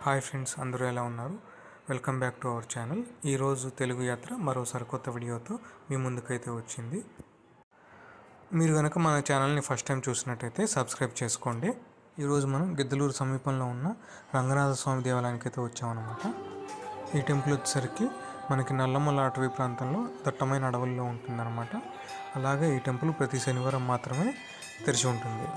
Hi friends, అందరూ ఎలా ఉన్నారు? Welcome back to our channel. ఈరోజు తెలుగు యాత్ర మరో సరికొత్త వీడియోతో మీ ముందుకైతే వచ్చింది. మీరు కనుక మన ఛానల్ని ఫస్ట్ టైం చూసినట్టయితే సబ్స్క్రైబ్ చేసుకోండి. ఈరోజు మనం గిద్దలూరు సమీపంలో ఉన్న రంగనాథ స్వామి దేవాలయానికి అయితే వచ్చామన్నమాట. ఈ టెంపుల్ వచ్చేసరికి మనకి నల్లమల్ల అటవీ ప్రాంతంలో దట్టమైన అడవుల్లో ఉంటుందన్నమాట. అలాగే ఈ టెంపుల్ ప్రతి శనివారం మాత్రమే తెరిచి ఉంటుంది.